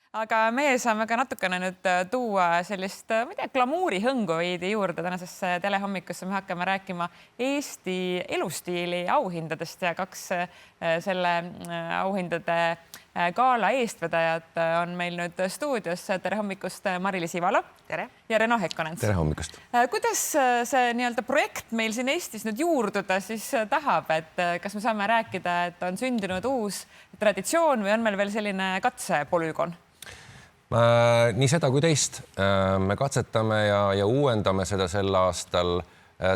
Aga meie saame ka natukene nüüd tuua sellist, ma ei tea, glamuurihõngu veidi juurde tänasesse telehommikusse. Me hakkame rääkima Eesti elustiili auhindadest ja kaks selle auhindade gala eestvedajat on meil nüüd stuudios. Tere hommikust, Mari-Liis Ivalo. Tere. Ja Reno Hekkonens. Tere hommikust. Kuidas see nii-öelda projekt meil siin Eestis nüüd juurduda siis tahab, et kas me saame rääkida, et on sündinud uus traditsioon või on meil veel selline katsepolügoon? Nii seda kui teist. Me katsetame ja uuendame seda sel aastal.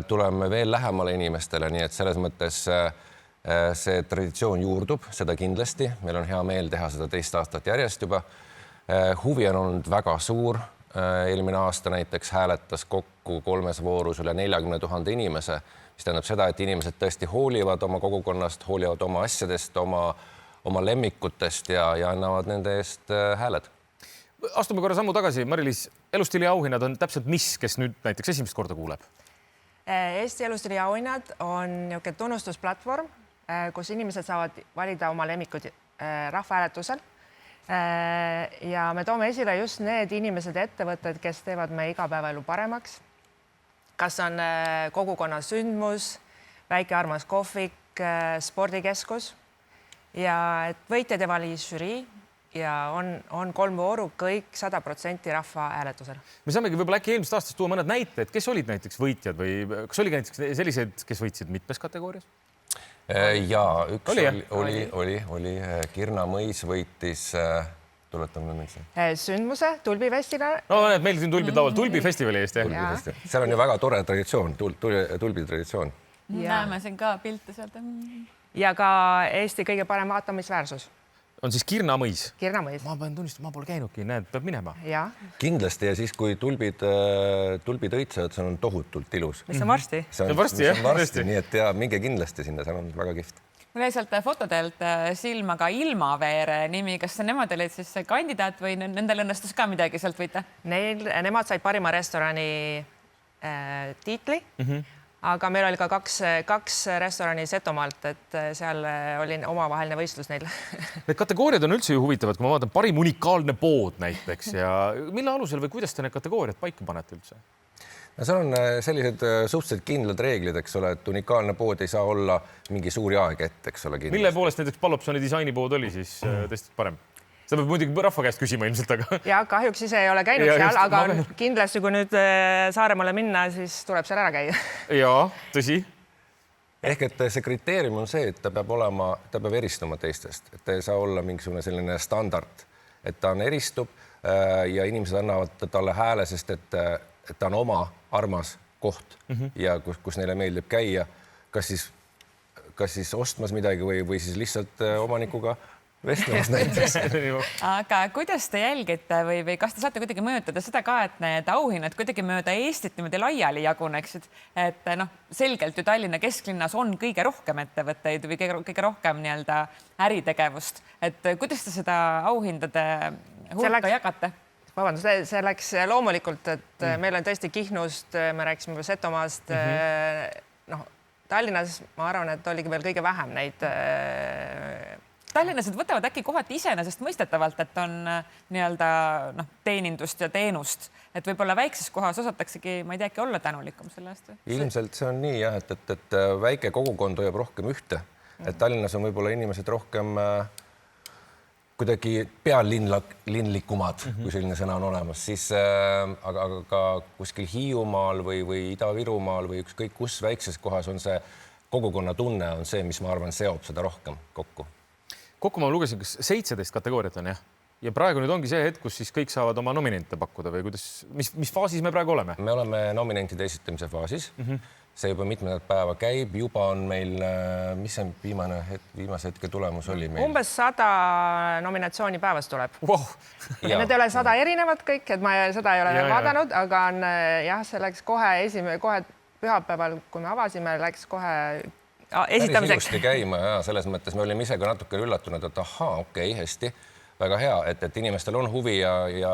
Tuleme veel lähemale inimestele, nii et selles mõttes see traditsioon juurdub, seda kindlasti. Meil on hea meel teha seda teist aastat järjest juba. Huvi on olnud väga suur. Eelmine aasta näiteks hääletas kokku 3 voorus üle 40 000 inimese, mis tähendab seda, et inimesed tõesti hoolivad oma kogukonnast, hoolivad oma asjadest, oma lemmikutest ja annavad nende eest hääled. Astume korra sammu tagasi. Mari-Liis, elustiili auhinnad on täpselt mis, kes nüüd näiteks esimest korda kuuleb? Eesti elustiili auhinnad on niisugune tunnustusplatvorm, kus inimesed saavad valida oma lemmikud rahvahääletusel. Ja me toome esile just need inimesed ja ettevõtted, kes teevad meie igapäevaelu paremaks. Kas on kogukonna sündmus, väike armas kohvik, spordikeskus ja et võitjad ja valis žürii ja on 3 vooru, kõik 100% rahva hääletusel. Me saamegi võib-olla äkki eelmist aastast tuua mõned näited, kes olid näiteks võitjad või kas oli näiteks sellised, kes võitsid mitmes kategoorias? Ja üks oli Kirna Mõis võitis, tuletame nüüd see. Sündmuse, Tulbifestival. No meil siin Tulbid laual, Tulbifestivali eest. Seal on ju väga tore traditsioon, Tulbi traditsioon. Näeme siin ka pilte sealt. Ja ka Eesti kõige parem vaatamisväärsus. On siis Kirna Mõis. Kirna Mõis. Ma pean tunnistama, ma pole käinudki, näed, peab minema. Ja. Kindlasti ja siis, kui tulbid õitsevad, see on tohutult ilus. Mis on varsti? See on varsti, nii et minge kindlasti sinna, see on väga kihvt. Mul jäi sealt fotodelt silma ka Ilmaveere nimi. Kas nemad olid siis kandidaat või nendel õnnestus ka midagi sealt võita? Nemad said parima restorani tiitli. Aga meil oli ka kaks restorani Setomaalt, et seal oli omavaheline võistlus neil. Need kategooriad on üldse ju huvitavad, kui ma vaatan parim unikaalne pood näiteks ja mille alusel või kuidas te need kategooriad paika panete üldse? No seal on sellised suhteliselt kindlad reeglid, eks ole, et unikaalne pood ei saa olla mingi suur jaekett, eks ole. Mille poolest näiteks Pallopsoni disainipood oli siis tõesti parem? Seda peab muidugi rahva käest küsima ilmselt, aga... Ja kahjuks ise ei ole käinud seal, aga kindlasti kui nüüd Saaremaale minna, siis tuleb seal ära käia. Jaa, tõsi. Ehk et see kriteerium on see, et ta peab eristuma teistest, et ta ei saa olla mingisugune selline standard, et ta eristub ja inimesed annavad talle hääle, sest et ta on oma armas koht ja kus neile meeldib käia, kas siis ostmas midagi või siis lihtsalt omanikuga vestlemas näiteks. Aga kuidas te jälgite või kas te saate kuidagi mõjutada seda ka, et need auhinnad kuidagi mööda Eestit niimoodi laiali jaguneksid? Et selgelt ju Tallinna kesklinnas on kõige rohkem ettevõtteid või kõige rohkem nii-öelda äritegevust. Et kuidas te seda auhindade hulka jagate? Vabandust, see läks loomulikult, et meil on tõesti Kihnust, me rääkisime Setomaast. Tallinnas ma arvan, et oligi veel kõige vähem neid... Tallinnased võtavad äkki kohati iseenesest mõistetavalt, et on nii-öelda teenindust ja teenust, et võib-olla väikses kohas osataksegi, ma ei tea, äkki olla tänulikum selle eest. Ilmselt see on nii jah, et väike kogukond hoiab rohkem ühte, et Tallinnas on võib-olla inimesed rohkem kuidagi pealinlikumad, kui selline sõna on olemas, siis aga ka kuskil Hiiumaal või Ida-Virumaal või ükskõik kus väikses kohas on see kogukonna tunne on see, mis ma arvan, seob seda rohkem kokku. Kokku ma lugesin, kas 17 kategooriat on, jah? Ja praegu nüüd ongi see hetk, kus siis kõik saavad oma nominente pakkuda või kuidas, mis faasis me praegu oleme? Me oleme nominentide esitamise faasis. See juba mitmendat päeva käib. Juba on meil, mis see viimase hetke tulemus oli meil? Umbes 100 nominatsiooni päevas tuleb. Wow. Need ei ole 100 erinevad kõik, et ma seda ei ole veel vaadanud, aga on, jah, see läks kohe pühapäeval, kui me avasime, läks kohe esitamiseks. Päris ilusti käima ja selles mõttes me olime ise ka natuke üllatunud, et okei, hästi, väga hea, et inimestel on huvi ja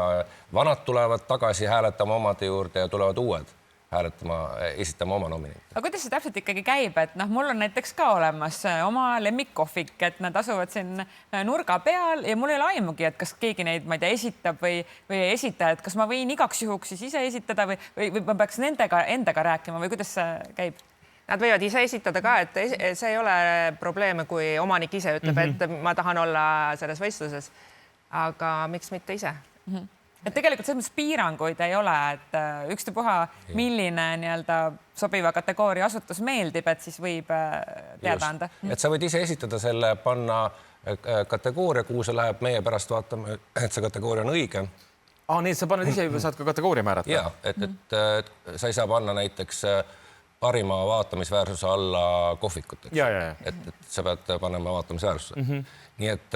vanad tulevad tagasi hääletama omade juurde ja tulevad uued. esitama oma nominenti. aga kuidas see täpselt ikkagi käib, et noh, mul on näiteks ka olemas oma lemmikkohvik, et nad asuvad siin nurga peal ja mul ei ole aimugi, et kas keegi neid, ma ei tea, esitab või ei esita, et kas ma võin igaks juhuks siis ise esitada või ma peaks nendega endaga rääkima või kuidas see käib? Nad võivad ise esitada ka, et see ei ole probleem, kui omanik ise ütleb, et ma tahan olla selles võistluses. Aga miks mitte ise? Et tegelikult selles mõttes piiranguid ei ole, et ükstapuha milline nii-öelda sobiva kategooria asutus meeldib, et siis võib teada anda. Et sa võid ise esitada selle, panna kategooria, kuhu see läheb, meie pärast vaatame, et see kategooria on õige. Nii, et sa paned ise, saad ka kategooria määrata? Ja, et sa ei saa panna näiteks parima vaatamisväärsuse alla kohvikut. Et sa pead panema vaatamisväärsuse. Nii et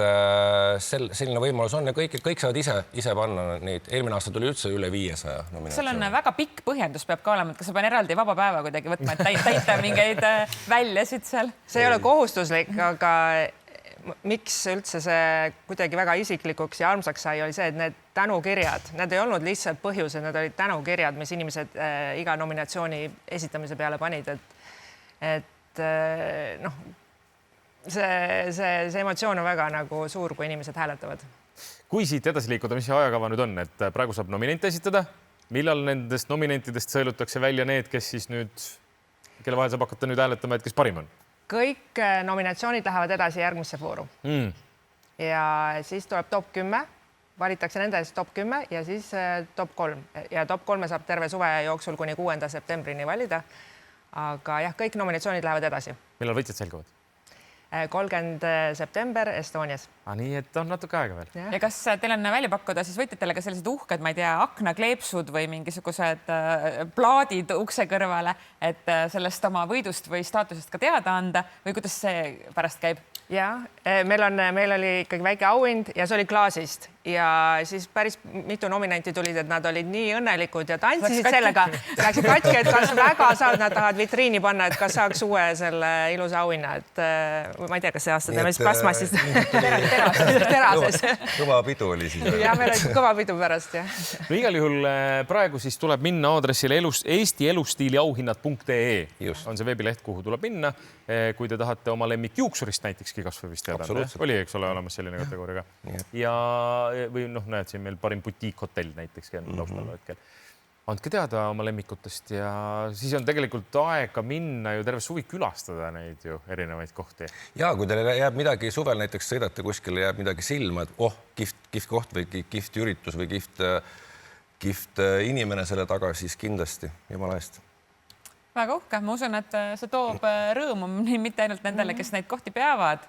selline võimalus on ja kõik saavad ise panna neid. Eelmine aasta tuli üldse üle 500 nominatsiooni. Seal on väga pikk põhjendus peab ka olema, et kas sa pean eraldi vaba päeva kuidagi võtma, et täita mingeid väljasid seal. See ei ole kohustuslik, aga miks üldse see kuidagi väga isiklikuks ja armsaks sai, oli see, et need tänukirjad, need ei olnud lihtsalt põhjused, need olid tänukirjad, mis inimesed iga nominatsiooni esitamise peale panid, et noh, see emotsioon on väga nagu suur, kui inimesed hääletavad. Kui siit edasi liikuda, mis see ajakava nüüd on, et praegu saab nominente esitada, millal nendest nominentidest sõelutakse välja need, kes siis nüüd, kelle vahel saab hakata nüüd hääletama, et kes parim on? Kõik nominatsioonid lähevad edasi järgmisse vooru. Ja siis tuleb top 10, valitakse nendest top 10 ja siis top 3 ja top 3 saab terve suve jooksul kuni 6. septembrini valida. Aga jah, kõik nominatsioonid lähevad edasi. Millal võitjad selguvad? 30. september Estonias. Nii, et on natuke aega veel. Ja kas teil on välja pakkuda siis võitjatele ka sellised uhked, ma ei tea, aknakleepsud või mingisugused plaadid ukse kõrvale, et sellest oma võidust või staatusest ka teada anda või kuidas see pärast käib? Ja meil oli ikkagi väike auhind ja see oli klaasist ja siis päris mitu nominanti tulid, et nad olid nii õnnelikud ja tantsisid sellega. Läksid katki, et kas väga saad, nad tahavad vitriini panna, et kas saaks uue selle ilusa auhinna, et ma ei tea, kas see aasta teeme siis plasmassist terases. Kõva pidu oli siis. Ja meil oli kõva pidu pärast, jah. No igal juhul praegu siis tuleb minna aadressile eestielustiiliauhinnad.ee on see veebileht, kuhu tuleb minna. Kui te tahate oma lemmik juuksurist näitekski kasvõi vist teada. Oli, eks ole, olemas selline kategooria ka. Ja või noh, näed siin meil parim butiikhotell näiteks lauspäeva hetkel. Andke teada oma lemmikutest ja siis on tegelikult aega minna ju terve suvi külastada neid ju erinevaid kohti. Ja kui teile jääb midagi suvel, näiteks sõidate kuskile, jääb midagi silma, et kihvt koht või kihvt üritus või kihvt inimene selle taga, siis kindlasti jumala eest. Väga uhke. Ma usun, et see toob rõõmu mitte ainult nendele, kes neid kohti peavad,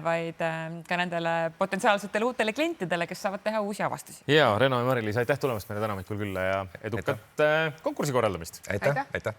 vaid ka nendele potentsiaalsetele uutele klientidele, kes saavad teha uusi avastusi. Ja Reno ja Mari-Liis, aitäh tulemast meile täna hommikul külla ja edukat konkursi korraldamist. Aitäh.